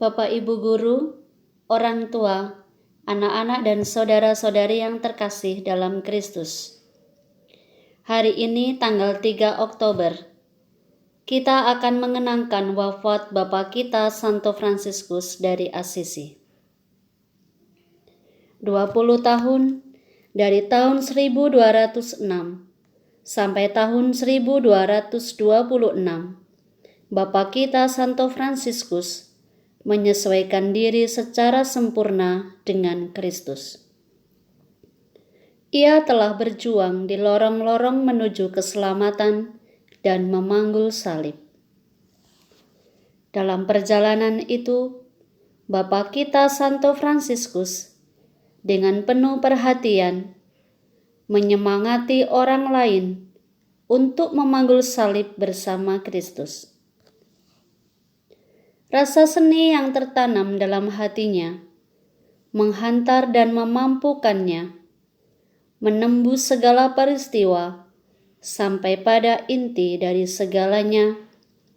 Bapak Ibu Guru, orang tua, anak-anak dan saudara-saudari yang terkasih dalam Kristus. Hari ini tanggal 3 Oktober, kita akan mengenangkan wafat Bapak kita Santo Fransiskus dari Assisi. 20 tahun dari tahun 1206 sampai tahun 1226, Bapak kita Santo Fransiskus menyesuaikan diri secara sempurna dengan Kristus. Ia telah berjuang di lorong-lorong menuju keselamatan dan memanggul salib. Dalam perjalanan itu, Bapak kita Santo Fransiskus dengan penuh perhatian menyemangati orang lain untuk memanggul salib bersama Kristus. Rasa seni yang tertanam dalam hatinya menghantar dan memampukannya menembus segala peristiwa sampai pada inti dari segalanya,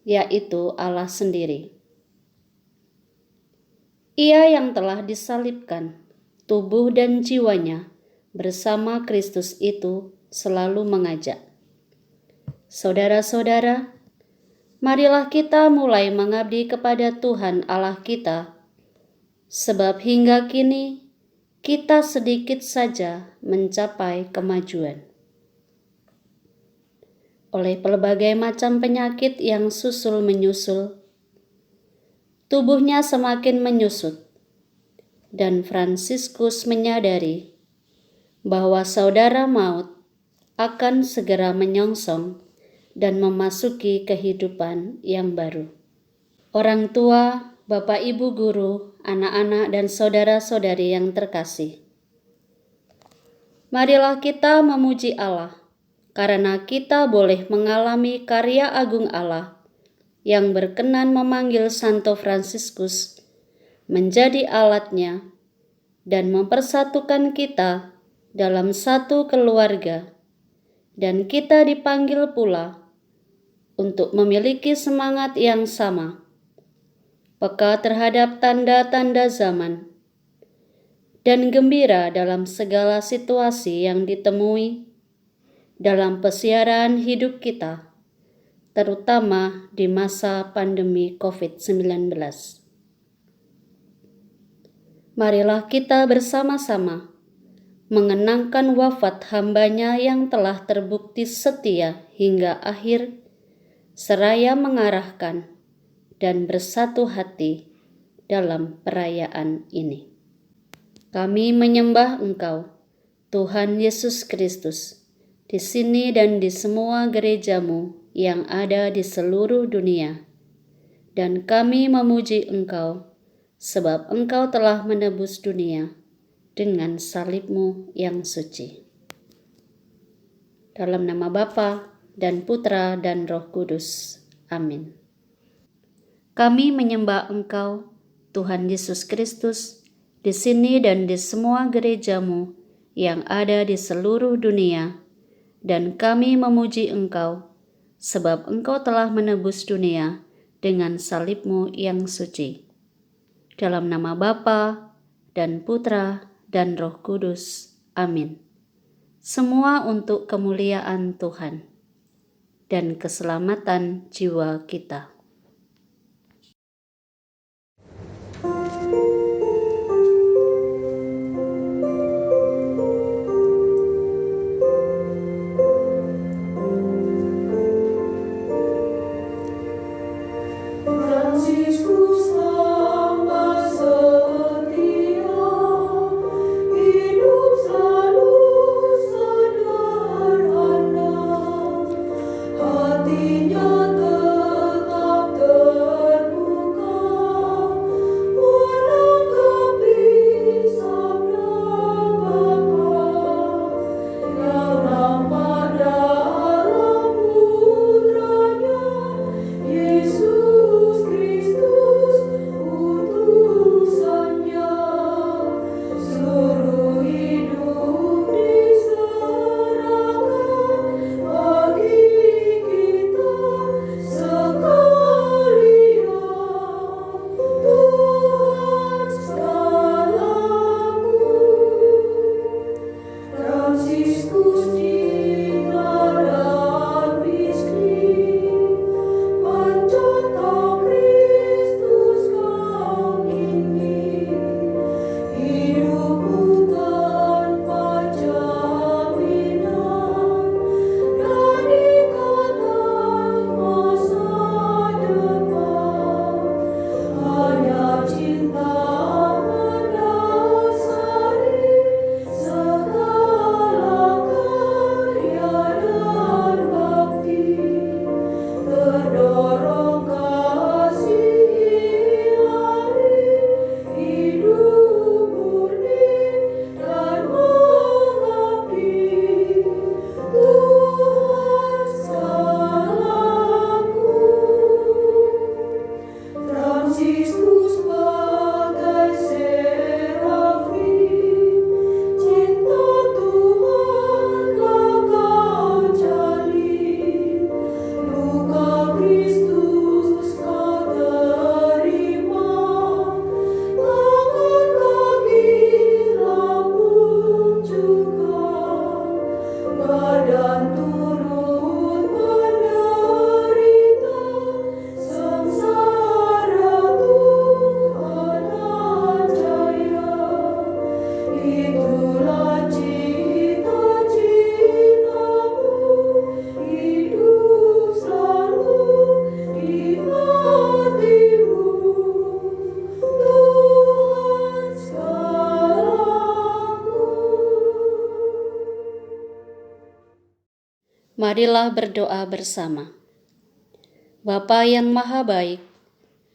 yaitu Allah sendiri. Ia yang telah disalibkan, tubuh dan jiwanya bersama Kristus itu selalu mengajak, saudara-saudara, marilah kita mulai mengabdi kepada Tuhan Allah kita, sebab hingga kini kita sedikit saja mencapai kemajuan. Oleh pelbagai macam penyakit yang susul menyusul, tubuhnya semakin menyusut, dan Fransiskus menyadari bahwa saudara maut akan segera menyongsong dan memasuki kehidupan yang baru. Orang tua, Bapak Ibu Guru, anak-anak dan saudara-saudari yang terkasih, marilah kita memuji Allah karena kita boleh mengalami karya agung Allah yang berkenan memanggil Santo Fransiskus menjadi alatnya dan mempersatukan kita dalam satu keluarga, dan kita dipanggil pula untuk memiliki semangat yang sama, peka terhadap tanda-tanda zaman, dan gembira dalam segala situasi yang ditemui dalam pesiaran hidup kita, terutama di masa pandemi COVID-19. Marilah kita bersama-sama mengenangkan wafat hamba-Nya yang telah terbukti setia hingga akhir, seraya mengarahkan dan bersatu hati dalam perayaan ini. Kami menyembah Engkau, Tuhan Yesus Kristus, di sini dan di semua gereja-Mu yang ada di seluruh dunia, dan kami memuji Engkau, sebab Engkau telah menebus dunia dengan salib-Mu yang suci. Dalam nama Bapa dan Putra dan Roh Kudus. Amin. Kami menyembah Engkau, Tuhan Yesus Kristus, di sini dan di semua gereja-Mu yang ada di seluruh dunia, dan kami memuji Engkau, sebab Engkau telah menebus dunia dengan salib-Mu yang suci. Dalam nama Bapa dan Putra dan Roh Kudus. Amin. Semua untuk kemuliaan Tuhan dan keselamatan jiwa kita. Hatinya tetap Marilah berdoa bersama. Bapa yang Maha Baik,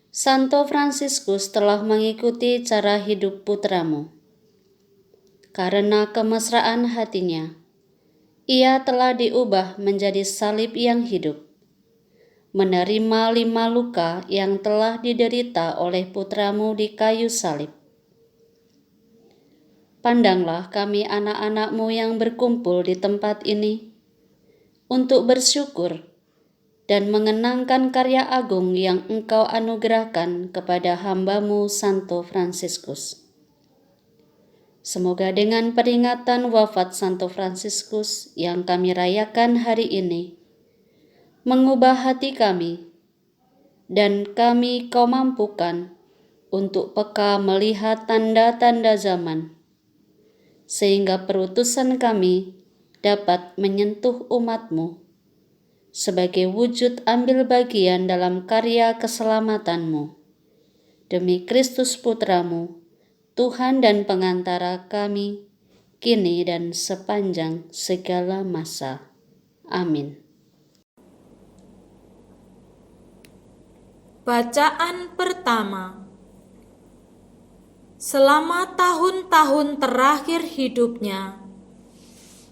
Santo Fransiskus telah mengikuti cara hidup putramu. Karena kemesraan hatinya, ia telah diubah menjadi salib yang hidup, menerima 5 luka yang telah diderita oleh putramu di kayu salib. Pandanglah kami anak-anak-mu yang berkumpul di tempat ini untuk bersyukur dan mengenangkan karya agung yang Engkau anugerahkan kepada hamba-Mu Santo Fransiskus. Semoga dengan peringatan wafat Santo Fransiskus yang kami rayakan hari ini, mengubah hati kami, dan kami Kau mampukan untuk peka melihat tanda-tanda zaman, sehingga perutusan kami dapat menyentuh umat-Mu sebagai wujud ambil bagian dalam karya keselamatan-Mu. Demi Kristus Putra-Mu, Tuhan dan pengantara kami, kini dan sepanjang segala masa. Amin. Bacaan pertama. Selama tahun-tahun terakhir hidupnya,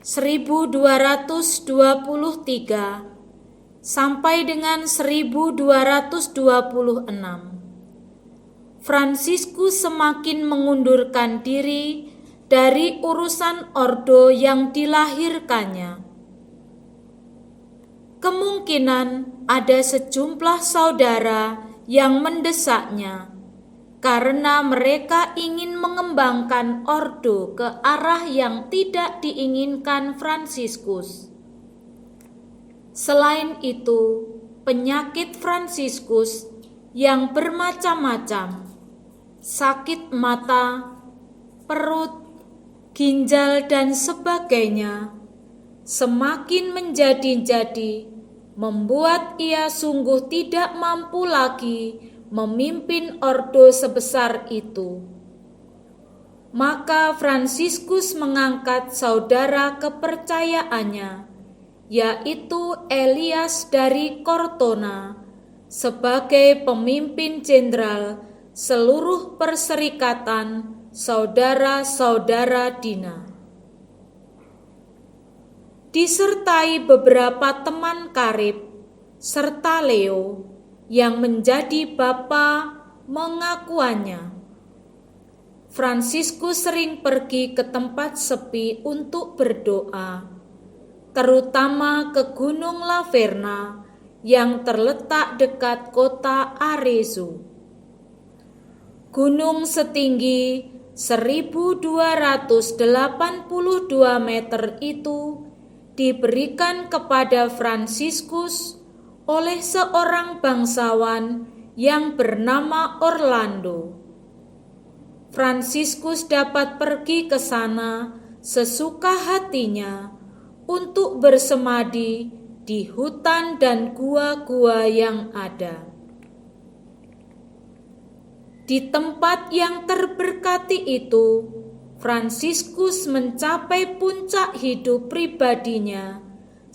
1223 sampai dengan 1226, Fransiskus semakin mengundurkan diri dari urusan ordo yang dilahirkannya. Kemungkinan ada sejumlah saudara yang mendesaknya karena mereka ingin mengembangkan ordo ke arah yang tidak diinginkan Fransiskus. Selain itu, penyakit Fransiskus yang bermacam-macam, sakit mata, perut, ginjal, dan sebagainya, semakin menjadi-jadi, membuat ia sungguh tidak mampu lagi memimpin ordo sebesar itu. Maka Fransiskus mengangkat saudara kepercayaannya, yaitu Elias dari Cortona, sebagai pemimpin jenderal seluruh perserikatan saudara-saudara Dina. Disertai beberapa teman karib serta Leo yang menjadi bapa mengakuannya. Fransiskus sering pergi ke tempat sepi untuk berdoa, terutama ke Gunung Laverna yang terletak dekat kota Arezzo. Gunung setinggi 1282 meter itu diberikan kepada Fransiskus oleh seorang bangsawan yang bernama Orlando. Fransiskus dapat pergi ke sana sesuka hatinya untuk bersemadi di hutan dan gua-gua yang ada. Di tempat yang terberkati itu, Fransiskus mencapai puncak hidup pribadinya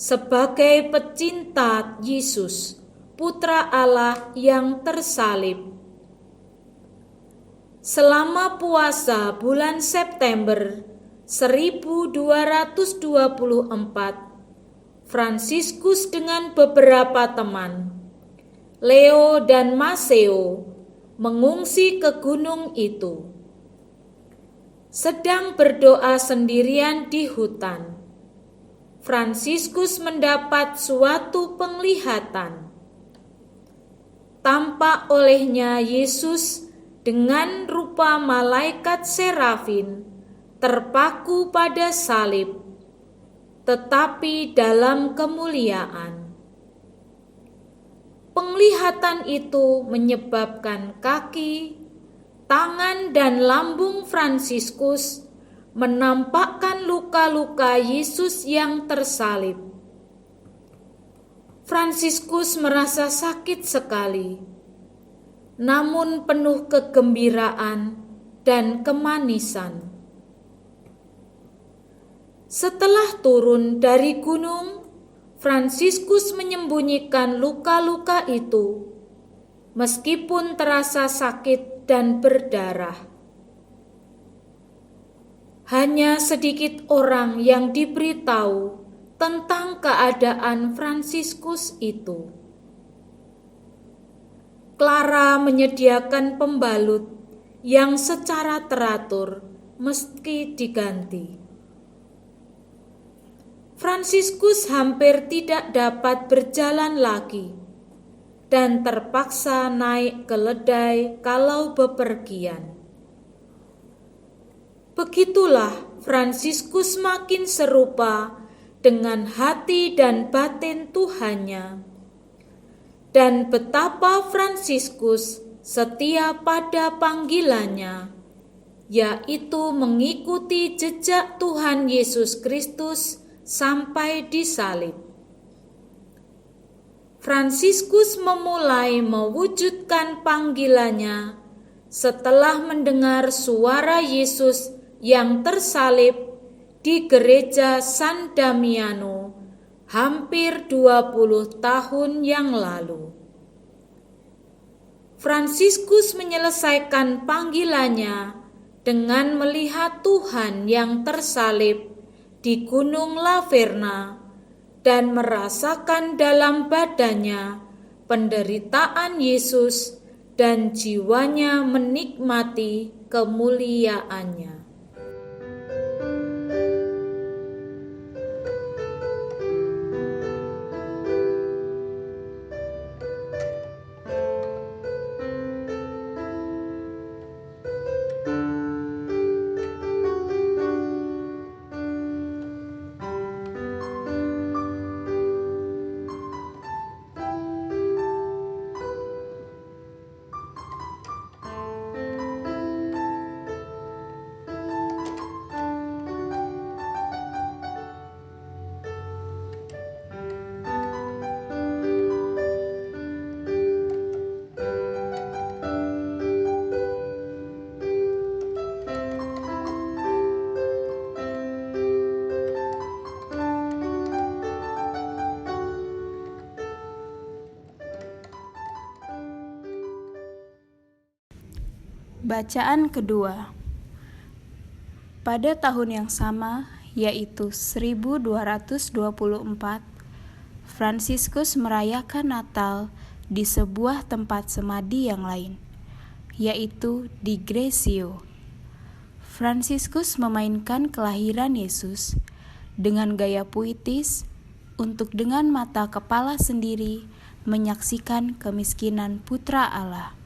sebagai pecinta Yesus, Putra Allah yang tersalib. Selama puasa bulan September 1224, Fransiskus dengan beberapa teman, Leo dan Maseo, mengungsi ke gunung itu. Sedang berdoa sendirian di hutan, Fransiskus mendapat suatu penglihatan. Tampak olehnya Yesus dengan rupa malaikat serafin terpaku pada salib, tetapi dalam kemuliaan. Penglihatan itu menyebabkan kaki, tangan, dan lambung Fransiskus menampakkan luka-luka Yesus yang tersalib. Fransiskus merasa sakit sekali, namun penuh kegembiraan dan kemanisan. Setelah turun dari gunung, Fransiskus menyembunyikan luka-luka itu, meskipun terasa sakit dan berdarah. Hanya sedikit orang yang diberitahu tentang keadaan Fransiskus itu. Clara menyediakan pembalut yang secara teratur meski diganti. Fransiskus hampir tidak dapat berjalan lagi dan terpaksa naik keledai kalau bepergian. Begitulah Fransiskus makin serupa dengan hati dan batin Tuhannya. Dan betapa Fransiskus setia pada panggilannya, yaitu mengikuti jejak Tuhan Yesus Kristus sampai disalib. Fransiskus memulai mewujudkan panggilannya setelah mendengar suara Yesus yang tersalib di gereja San Damiano hampir 20 tahun yang lalu. Fransiskus menyelesaikan panggilannya dengan melihat Tuhan yang tersalib di Gunung Laverna dan merasakan dalam badannya penderitaan Yesus dan jiwanya menikmati kemuliaannya. Bacaan kedua. Pada tahun yang sama, yaitu 1224, Fransiskus merayakan Natal di sebuah tempat semadi yang lain, yaitu di Gresio. Fransiskus memainkan kelahiran Yesus dengan gaya puitis untuk dengan mata kepala sendiri menyaksikan kemiskinan Putra Allah.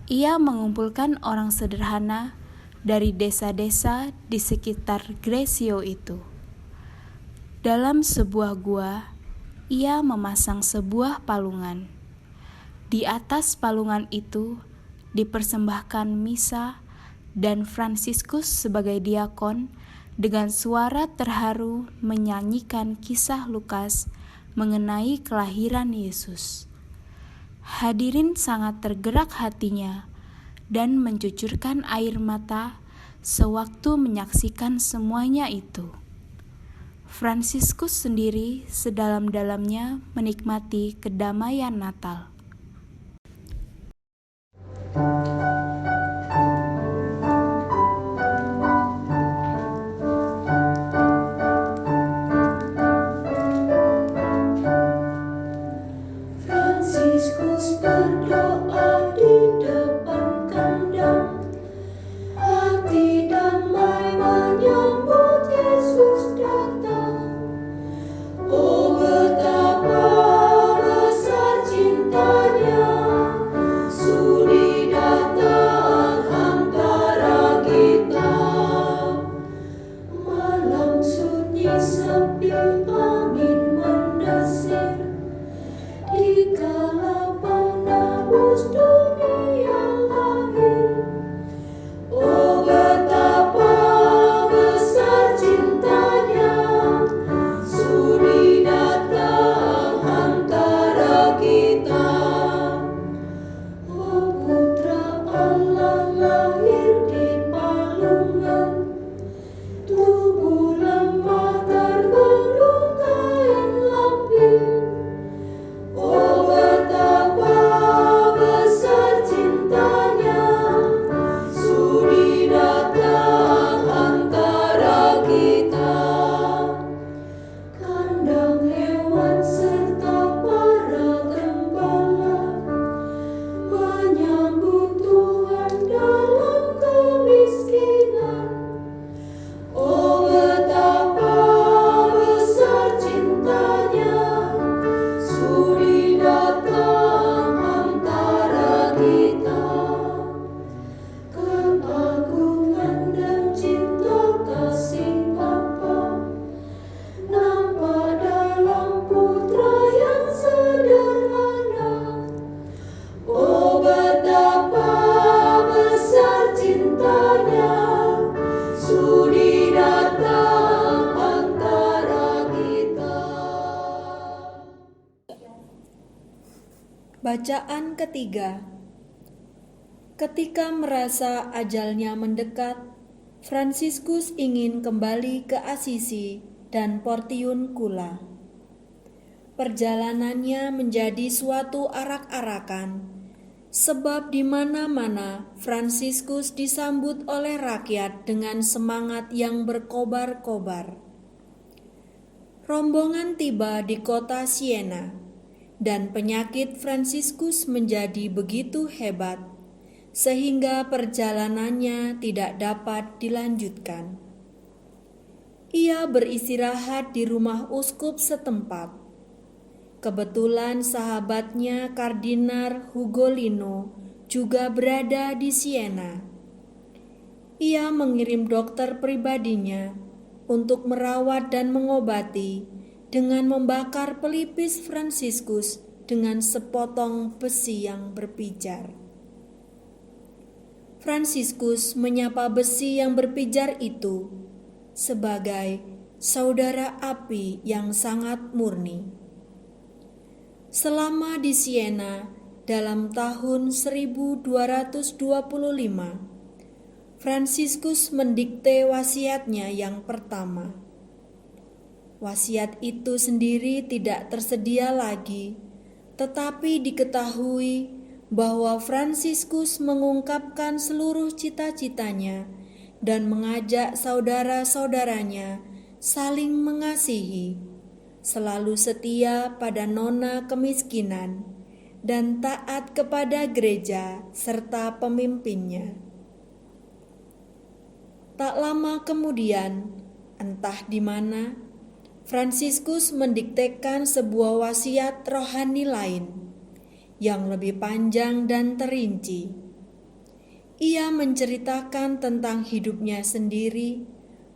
Ia mengumpulkan orang sederhana dari desa-desa di sekitar Gresio itu. Dalam sebuah gua, ia memasang sebuah palungan. Di atas palungan itu dipersembahkan misa, dan Fransiskus sebagai diakon dengan suara terharu menyanyikan kisah Lukas mengenai kelahiran Yesus. Hadirin sangat tergerak hatinya dan mencucurkan air mata sewaktu menyaksikan semuanya itu. Fransiskus sendiri sedalam-dalamnya menikmati kedamaian Natal. Bacaan ketiga. Ketika merasa ajalnya mendekat, Fransiskus ingin kembali ke Asisi dan Portiuncula. Perjalanannya menjadi suatu arak-arakan, sebab di mana-mana Fransiskus disambut oleh rakyat dengan semangat yang berkobar-kobar. Rombongan tiba di kota Siena, dan penyakit Fransiskus menjadi begitu hebat, sehingga perjalanannya tidak dapat dilanjutkan. Ia beristirahat di rumah uskup setempat. Kebetulan sahabatnya Kardinal Ugolino juga berada di Siena. Ia mengirim dokter pribadinya untuk merawat dan mengobati dengan membakar pelipis Fransiskus dengan sepotong besi yang berpijar. Fransiskus menyapa besi yang berpijar itu sebagai saudara api yang sangat murni. Selama di Siena dalam tahun 1225, Fransiskus mendikte wasiatnya yang pertama. Wasiat itu sendiri tidak tersedia lagi, tetapi diketahui bahwa Fransiskus mengungkapkan seluruh cita-citanya dan mengajak saudara-saudaranya saling mengasihi, selalu setia pada nona kemiskinan, dan taat kepada gereja serta pemimpinnya. Tak lama kemudian, entah di mana, Fransiskus mendiktekan sebuah wasiat rohani lain yang lebih panjang dan terinci. Ia menceritakan tentang hidupnya sendiri,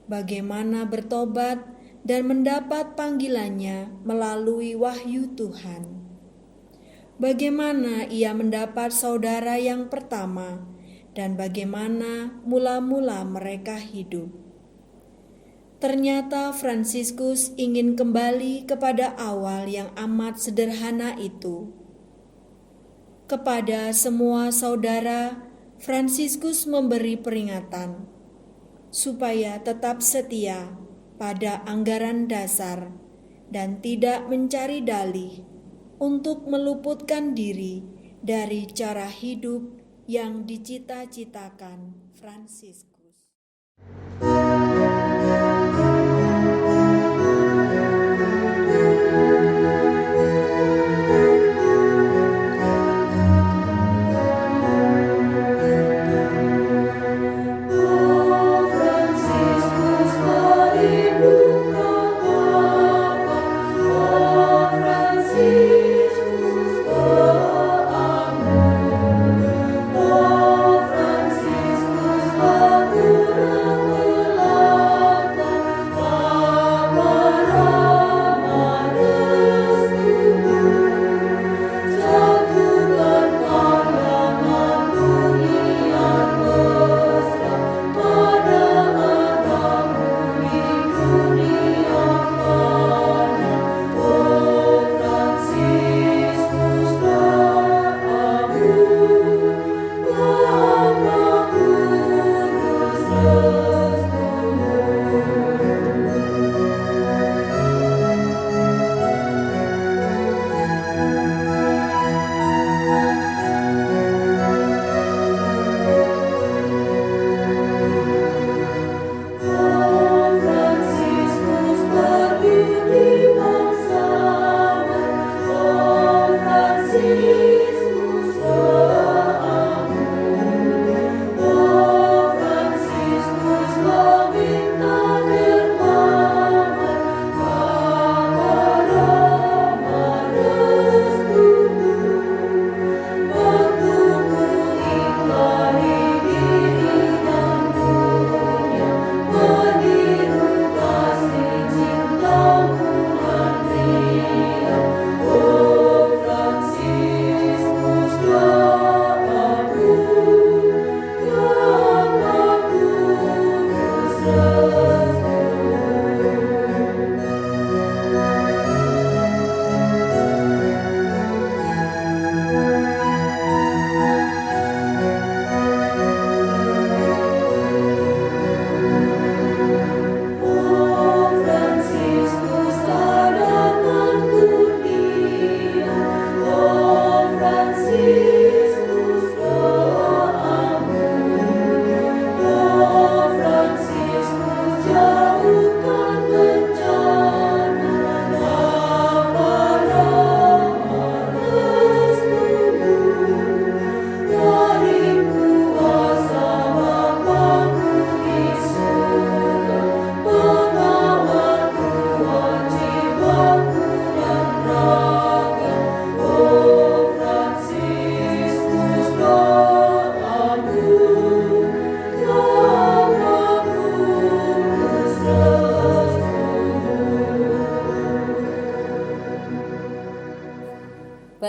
bagaimana bertobat dan mendapat panggilannya melalui wahyu Tuhan. Bagaimana ia mendapat saudara yang pertama dan bagaimana mula-mula mereka hidup. Ternyata Fransiskus ingin kembali kepada awal yang amat sederhana itu. Kepada semua saudara, Fransiskus memberi peringatan supaya tetap setia pada anggaran dasar dan tidak mencari dalih untuk meluputkan diri dari cara hidup yang dicita-citakan Fransiskus. Franciscus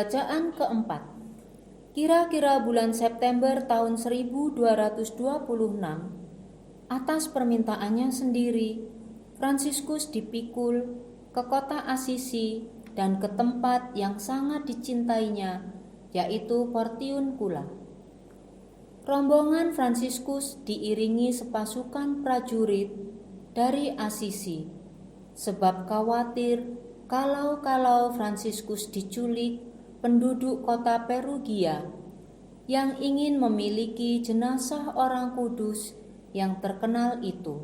Bacaan keempat. Kira-kira bulan September tahun 1226, atas permintaannya sendiri, Fransiskus dipikul ke kota Assisi dan ke tempat yang sangat dicintainya, yaitu Portiuncula. Rombongan Fransiskus diiringi sepasukan prajurit dari Assisi, sebab khawatir kalau Fransiskus diculik penduduk kota Perugia yang ingin memiliki jenazah orang kudus yang terkenal itu.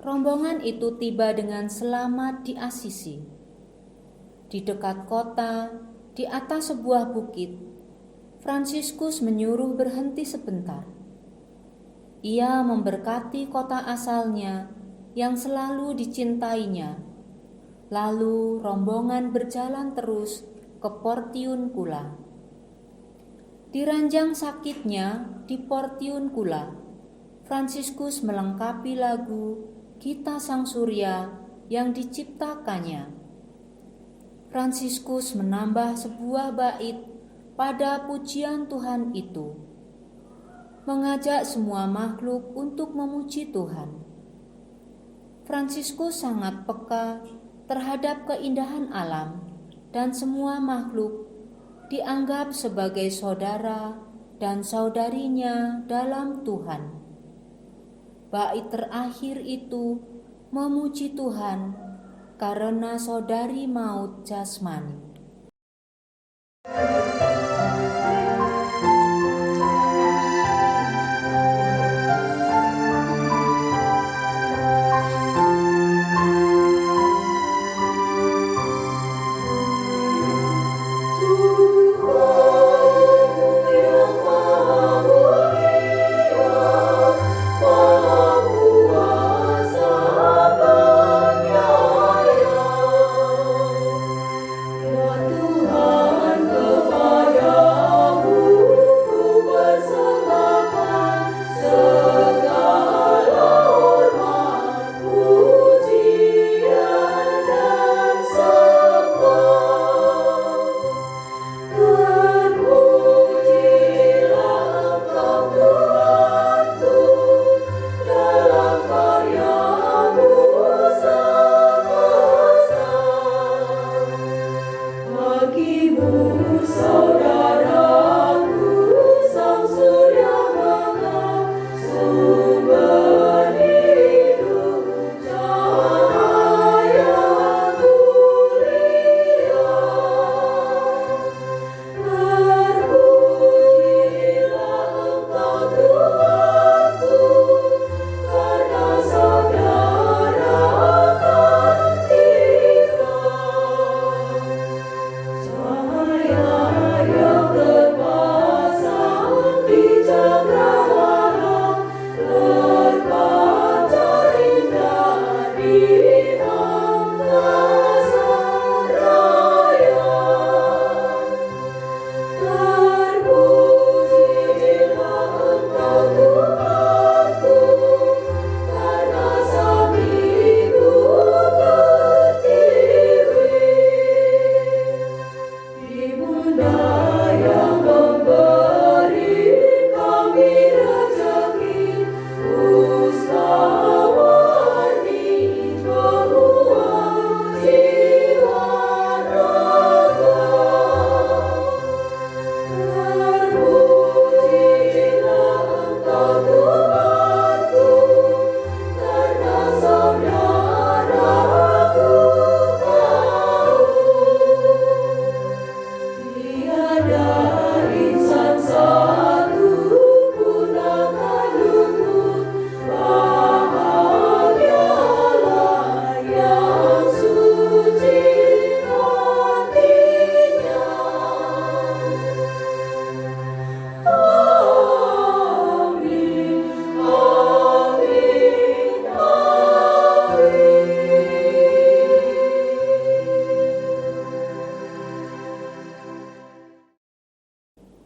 Rombongan itu tiba dengan selamat di Assisi. Di dekat kota, di atas sebuah bukit, Fransiskus menyuruh berhenti sebentar. Ia memberkati kota asalnya yang selalu dicintainya. Lalu rombongan berjalan terus ke Portiuncula. Di ranjang sakitnya di Portiuncula, Fransiskus melengkapi lagu Kita Sang Surya yang diciptakannya. Fransiskus menambah sebuah bait pada pujian Tuhan itu, mengajak semua makhluk untuk memuji Tuhan. Fransiskus sangat peka terhadap keindahan alam, dan semua makhluk dianggap sebagai saudara dan saudarinya dalam Tuhan. Bait terakhir itu memuji Tuhan karena saudari maut jasmani.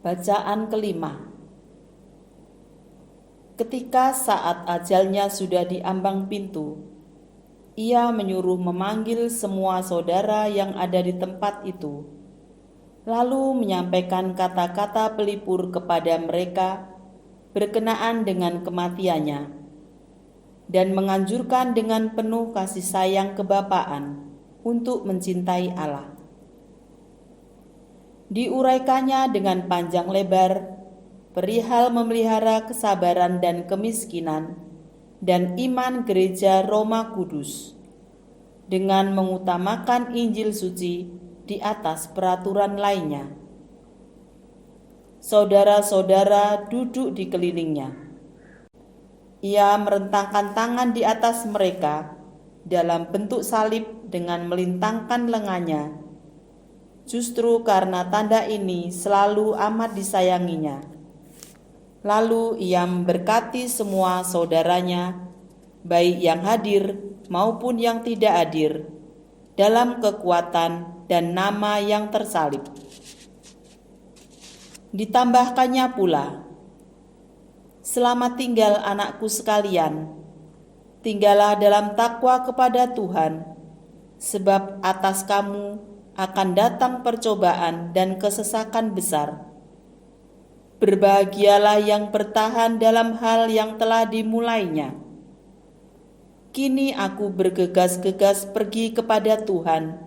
Bacaan kelima. Ketika saat ajalnya sudah di ambang pintu, ia menyuruh memanggil semua saudara yang ada di tempat itu, lalu menyampaikan kata-kata pelipur kepada mereka berkenaan dengan kematiannya, dan menganjurkan dengan penuh kasih sayang kebapaan untuk mencintai Allah. Diuraikannya dengan panjang lebar perihal memelihara kesabaran dan kemiskinan dan iman gereja Roma Kudus, dengan mengutamakan Injil suci di atas peraturan lainnya. Saudara-saudara duduk di kelilingnya. Ia merentangkan tangan di atas mereka dalam bentuk salib dengan melintangkan lengannya, justru karena tanda ini selalu amat disayanginya. Lalu ia memberkati semua saudaranya, baik yang hadir maupun yang tidak hadir, dalam kekuatan dan nama yang tersalib. Ditambahkannya pula, "Selamat tinggal anakku sekalian, tinggallah dalam takwa kepada Tuhan, sebab atas kamu akan datang percobaan dan kesesakan besar. Berbahagialah yang bertahan dalam hal yang telah dimulainya. Kini aku bergegas-gegas pergi kepada Tuhan,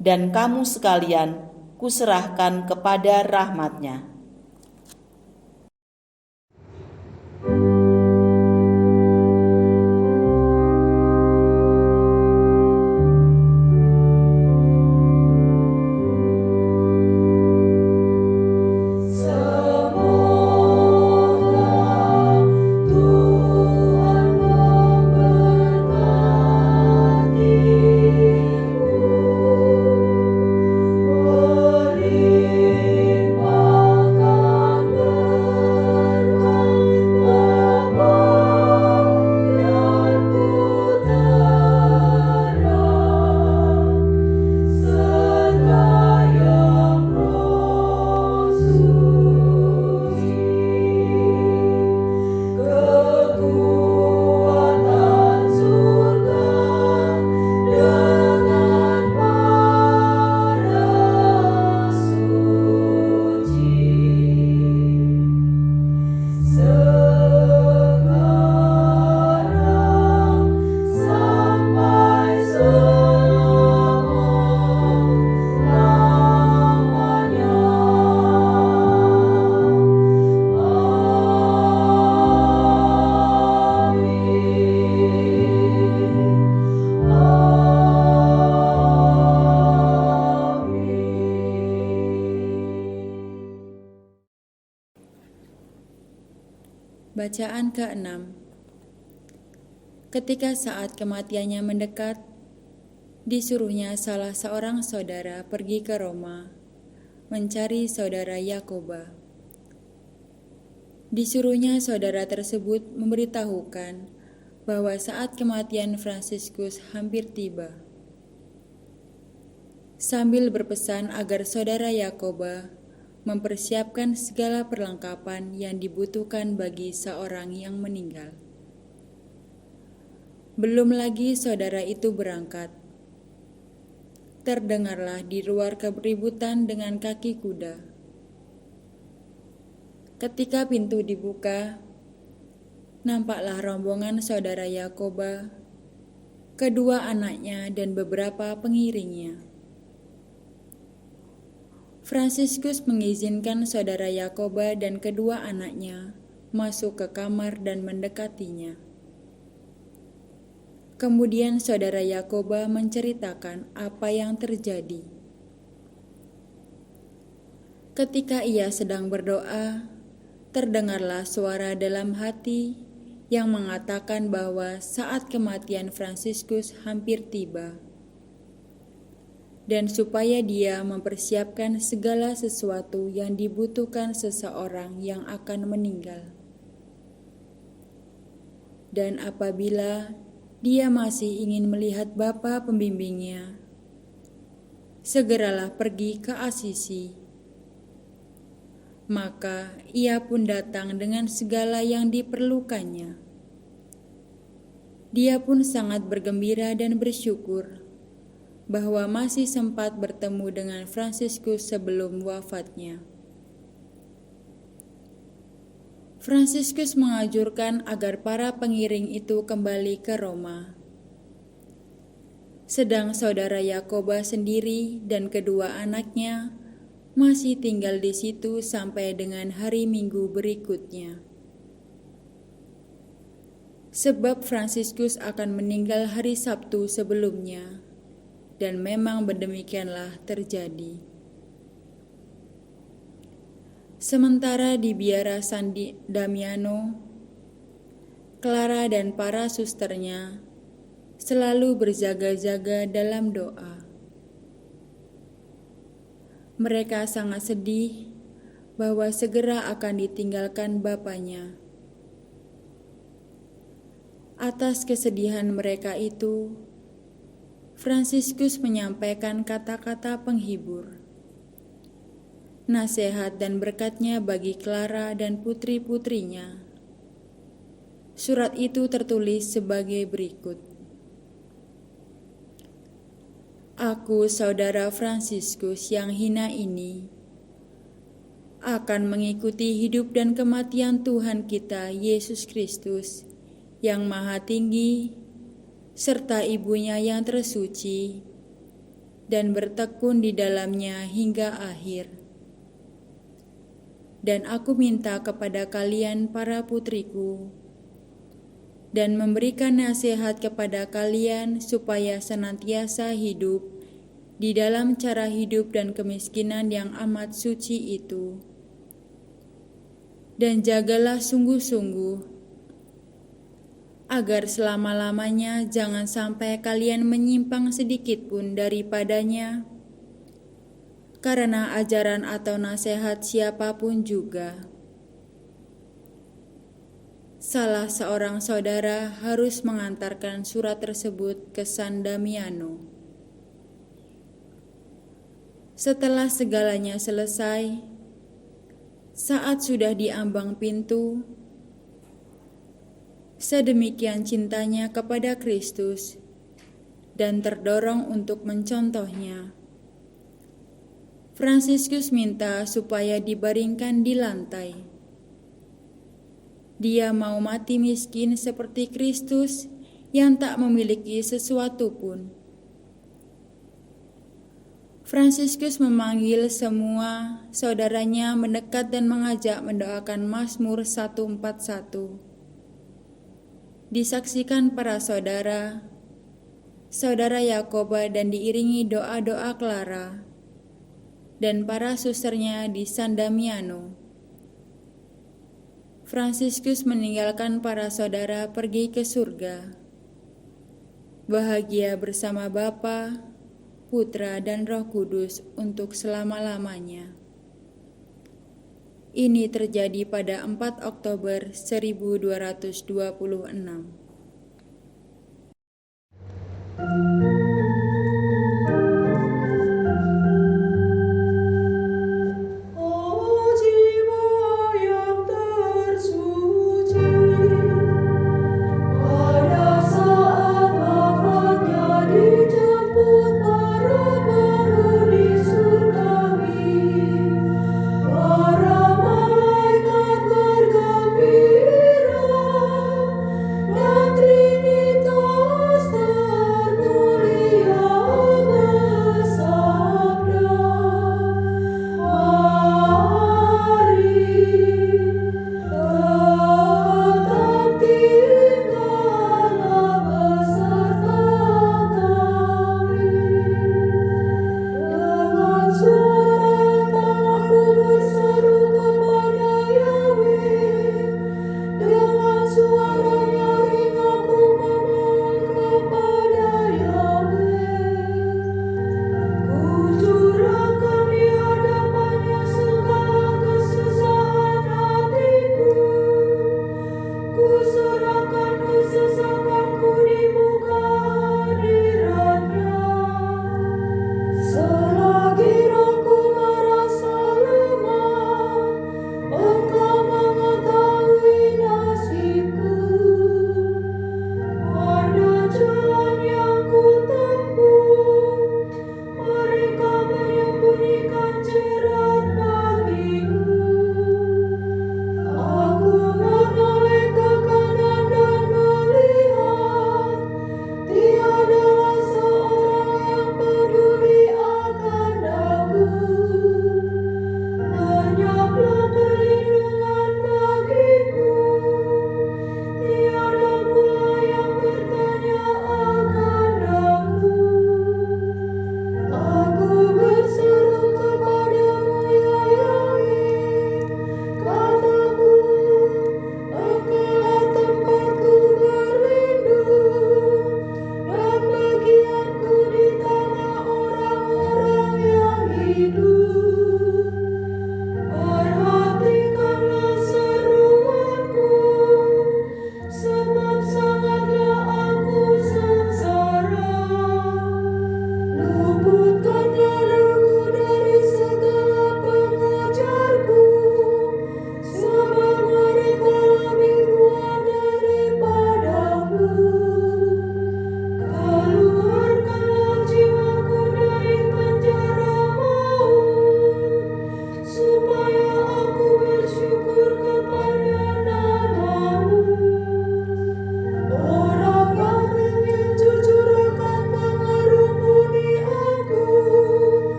dan kamu sekalian kuserahkan kepada rahmat-Nya." Bacaan ke-6. Ketika saat kematiannya mendekat, disuruhnya salah seorang saudara pergi ke Roma, mencari saudara Yakoba. Disuruhnya saudara tersebut memberitahukan bahwa saat kematian Fransiskus hampir tiba, sambil berpesan agar saudara Yakoba mempersiapkan segala perlengkapan yang dibutuhkan bagi seorang yang meninggal. Belum lagi saudara itu berangkat, terdengarlah di luar keributan dengan kaki kuda. Ketika pintu dibuka, nampaklah rombongan saudara Yakoba, kedua anaknya dan beberapa pengiringnya. Fransiskus mengizinkan saudara Yakoba dan kedua anaknya masuk ke kamar dan mendekatinya. Kemudian saudara Yakoba menceritakan apa yang terjadi. Ketika ia sedang berdoa, terdengarlah suara dalam hati yang mengatakan bahwa saat kematian Fransiskus hampir tiba, dan supaya dia mempersiapkan segala sesuatu yang dibutuhkan seseorang yang akan meninggal. Dan apabila dia masih ingin melihat Bapa pembimbingnya, segeralah pergi ke Asisi. Maka ia pun datang dengan segala yang diperlukannya. Dia pun sangat bergembira dan bersyukur bahwa masih sempat bertemu dengan Fransiskus sebelum wafatnya. Fransiskus menganjurkan agar para pengiring itu kembali ke Roma. Sedang saudara Yakoba sendiri dan kedua anaknya masih tinggal di situ sampai dengan hari Minggu berikutnya. Sebab Fransiskus akan meninggal hari Sabtu sebelumnya, dan memang demikianlah terjadi. Sementara di biara San Damiano, Clara dan para susternya selalu berjaga-jaga dalam doa. Mereka sangat sedih bahwa segera akan ditinggalkan bapaknya. Atas kesedihan mereka itu, Fransiskus menyampaikan kata-kata penghibur, nasihat dan berkatnya bagi Clara dan putri-putrinya. Surat itu tertulis sebagai berikut. Aku, saudara Fransiskus yang hina ini, akan mengikuti hidup dan kematian Tuhan kita Yesus Kristus yang Maha Tinggi, serta ibunya yang tersuci, dan bertekun di dalamnya hingga akhir. Dan aku minta kepada kalian para putriku, dan memberikan nasihat kepada kalian supaya senantiasa hidup di dalam cara hidup dan kemiskinan yang amat suci itu. Dan jagalah sungguh-sungguh agar selama-lamanya jangan sampai kalian menyimpang sedikit pun daripadanya, karena ajaran atau nasihat siapapun juga. Salah seorang saudara harus mengantarkan surat tersebut ke San Damiano. Setelah segalanya selesai, saat sudah di ambang pintu, sedemikian cintanya kepada Kristus dan terdorong untuk mencontohnya, Fransiskus minta supaya dibaringkan di lantai. Dia mau mati miskin seperti Kristus yang tak memiliki sesuatu pun. Fransiskus memanggil semua saudaranya mendekat dan mengajak mendoakan Mazmur 141. Disaksikan para saudara Yakoba dan diiringi doa-doa Clara dan para susternya di San Damiano. Fransiskus meninggalkan para saudara pergi ke surga, bahagia bersama Bapa, Putra, dan Roh Kudus untuk selama-lamanya. Ini terjadi pada 4 Oktober 1226. Trinitas termulia.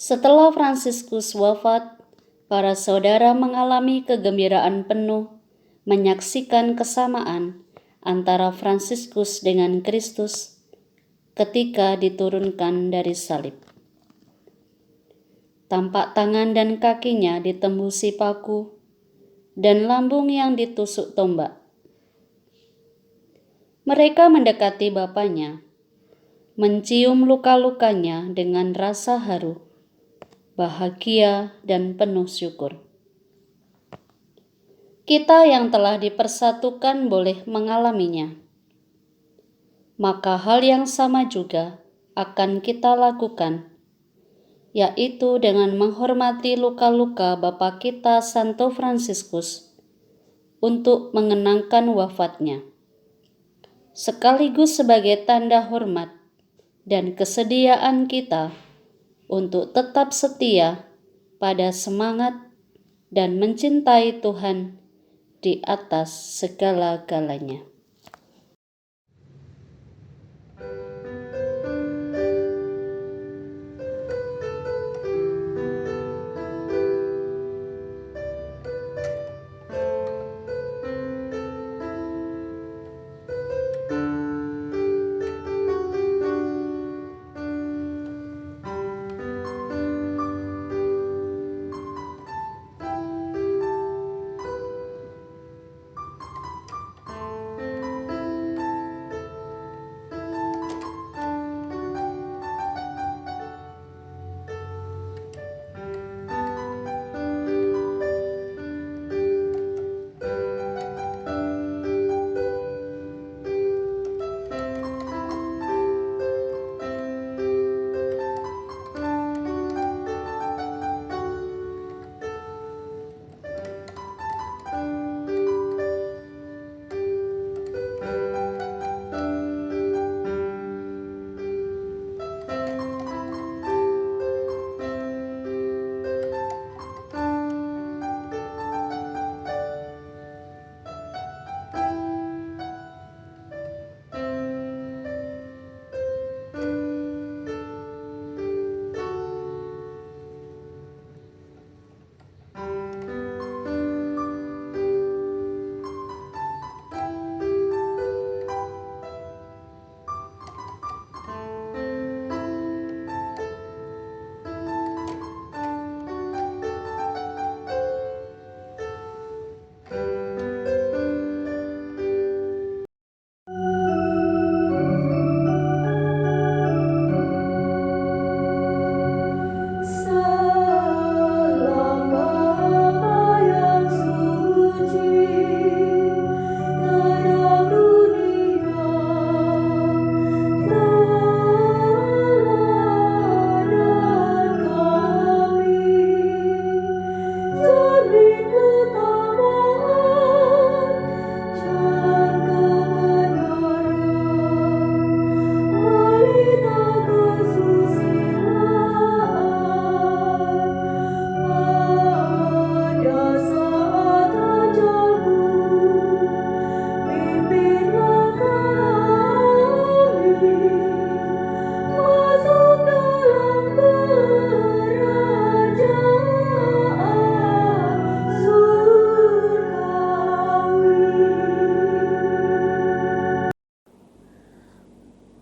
Setelah Fransiskus wafat, para saudara mengalami kegembiraan penuh menyaksikan kesamaan antara Fransiskus dengan Kristus ketika diturunkan dari salib. Tampak tangan dan kakinya ditembusi paku dan lambung yang ditusuk tombak. Mereka mendekati bapaknya, mencium luka-lukanya dengan rasa haru, bahagia, dan penuh syukur. Kita yang telah dipersatukan boleh mengalaminya. Maka hal yang sama juga akan kita lakukan, yaitu dengan menghormati luka-luka Bapa kita Santo Fransiskus untuk mengenangkan wafatnya, sekaligus sebagai tanda hormat dan kesediaan kita untuk tetap setia pada semangat dan mencintai Tuhan di atas segala-galanya.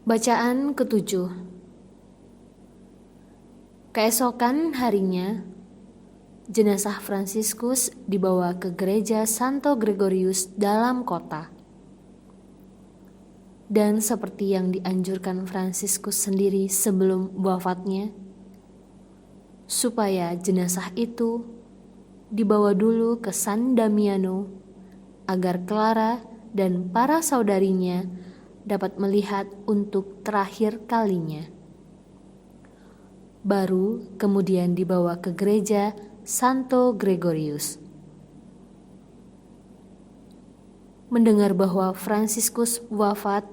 Bacaan ketujuh. Keesokan harinya, jenazah Fransiskus dibawa ke gereja Santo Gregorius dalam kota. Dan seperti yang dianjurkan Fransiskus sendiri sebelum wafatnya, supaya jenazah itu dibawa dulu ke San Damiano agar Clara dan para saudarinya dapat melihat untuk terakhir kalinya. Baru kemudian dibawa ke gereja Santo Gregorius. Mendengar bahwa Fransiskus wafat,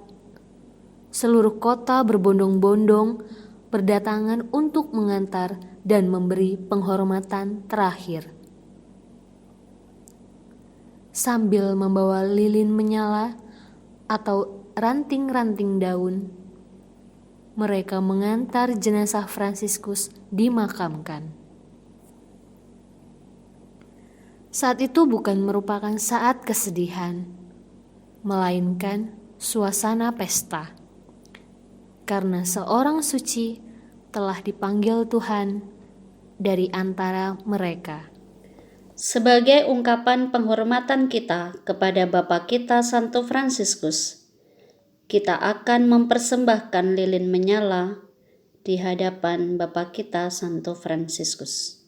seluruh kota berbondong-bondong berdatangan untuk mengantar dan memberi penghormatan terakhir. Sambil membawa lilin menyala atau ranting-ranting daun, mereka mengantar jenazah Fransiskus dimakamkan. Saat itu bukan merupakan saat kesedihan, melainkan suasana pesta, karena seorang suci telah dipanggil Tuhan dari antara mereka. Sebagai ungkapan penghormatan kita kepada Bapa kita Santo Fransiskus, kita akan mempersembahkan lilin menyala di hadapan Bapa kita Santo Fransiskus.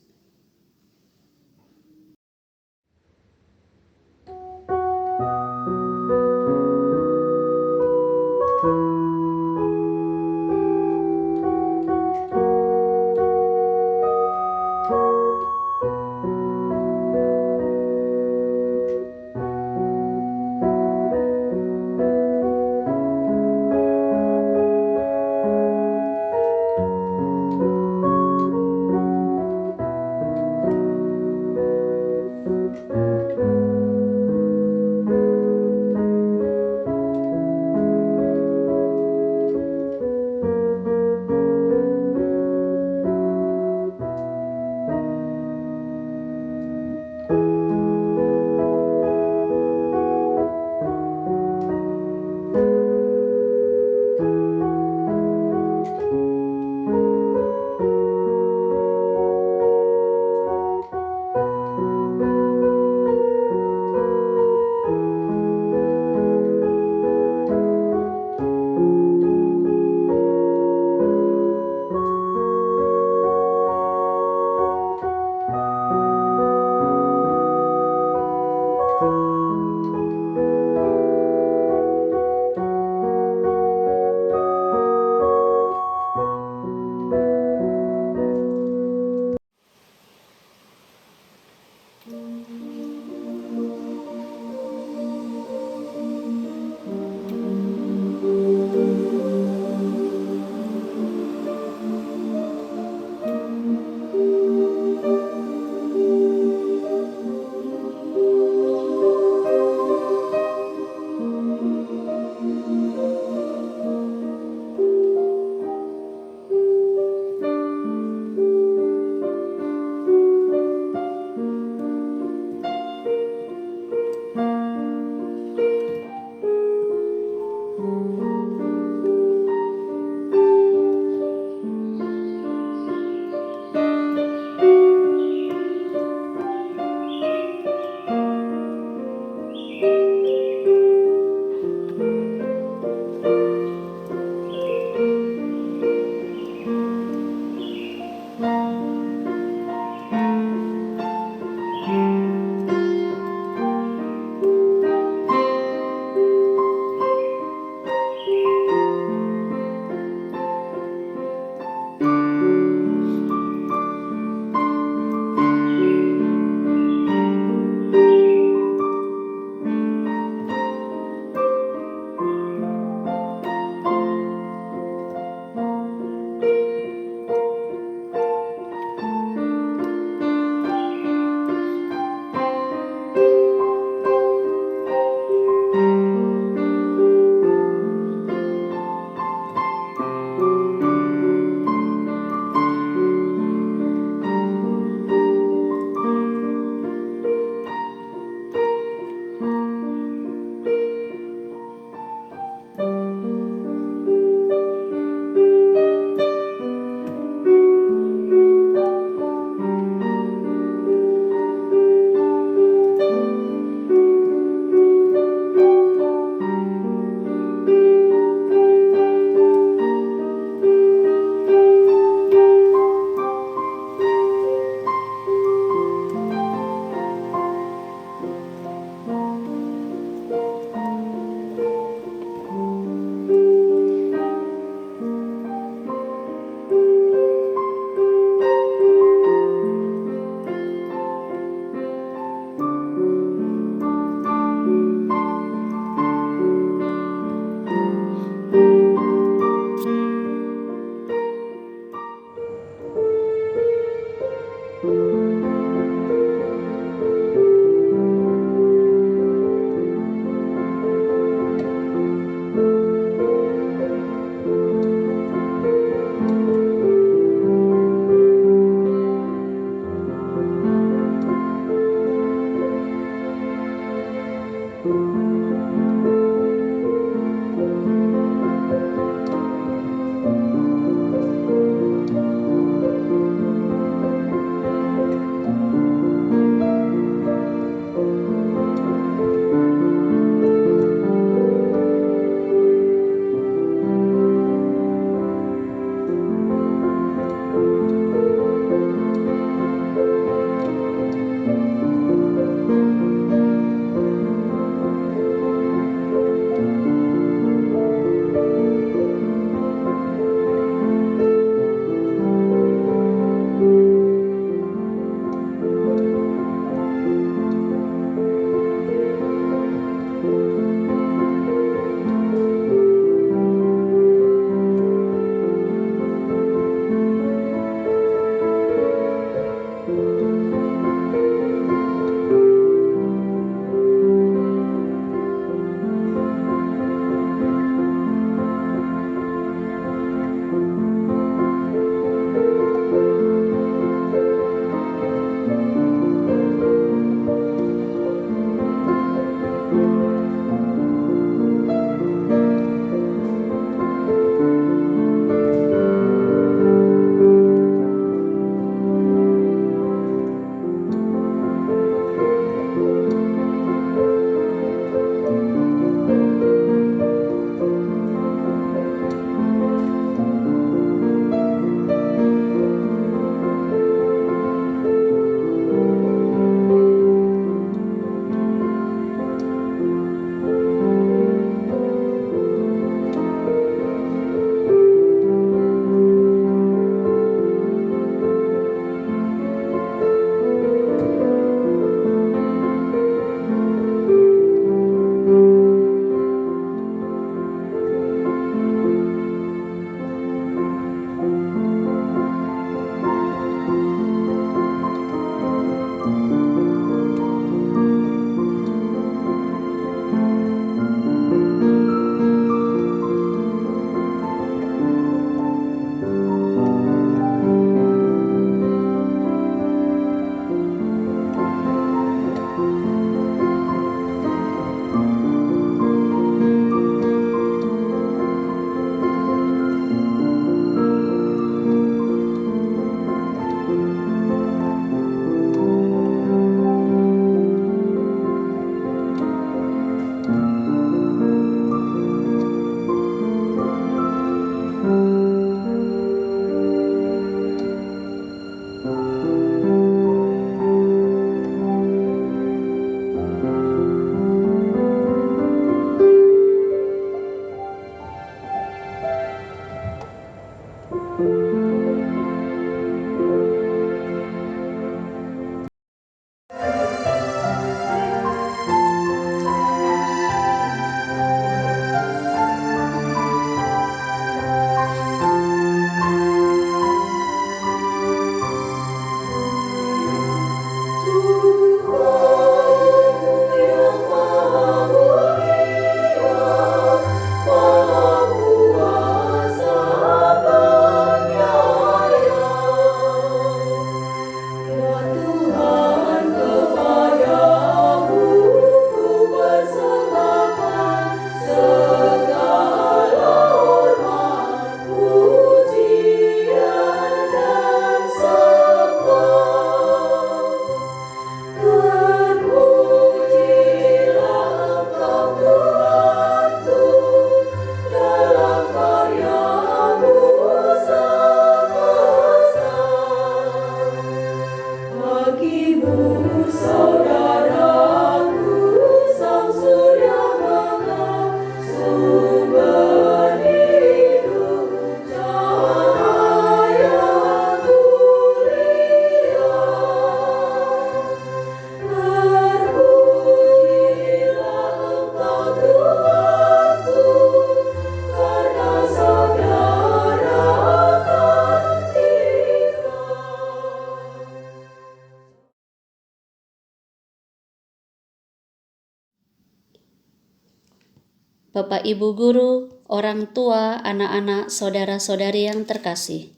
Bapak, Ibu guru, orang tua, anak-anak, saudara-saudari yang terkasih,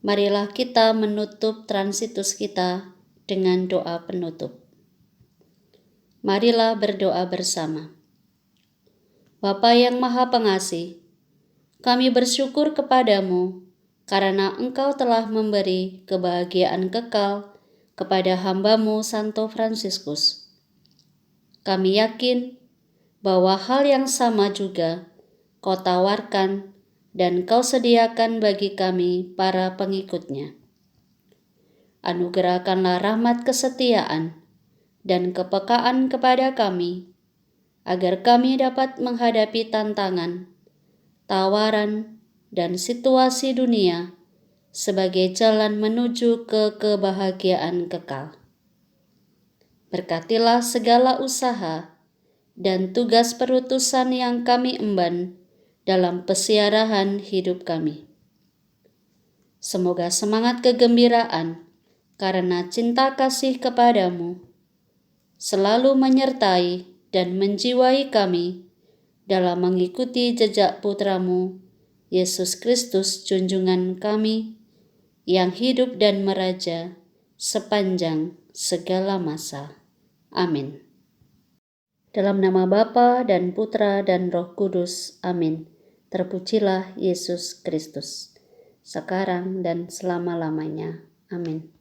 marilah kita menutup transitus kita dengan doa penutup. Marilah berdoa bersama. Bapa yang Maha Pengasih, kami bersyukur kepadamu karena Engkau telah memberi kebahagiaan kekal kepada hamba-Mu Santo Fransiskus. Kami yakin bahwa hal yang sama juga Kau tawarkan dan Kau sediakan bagi kami para pengikutnya. Anugerahkanlah rahmat kesetiaan dan kepekaan kepada kami, agar kami dapat menghadapi tantangan, tawaran, dan situasi dunia sebagai jalan menuju ke kebahagiaan kekal. Berkatilah segala usaha dan tugas perutusan yang kami emban dalam pesiarahan hidup kami. Semoga semangat kegembiraan karena cinta kasih kepadamu selalu menyertai dan menjiwai kami dalam mengikuti jejak putra-Mu, Yesus Kristus junjungan kami, yang hidup dan meraja sepanjang segala masa. Amin. Dalam nama Bapa dan Putra dan Roh Kudus. Amin. Terpujilah Yesus Kristus, sekarang dan selama-lamanya. Amin.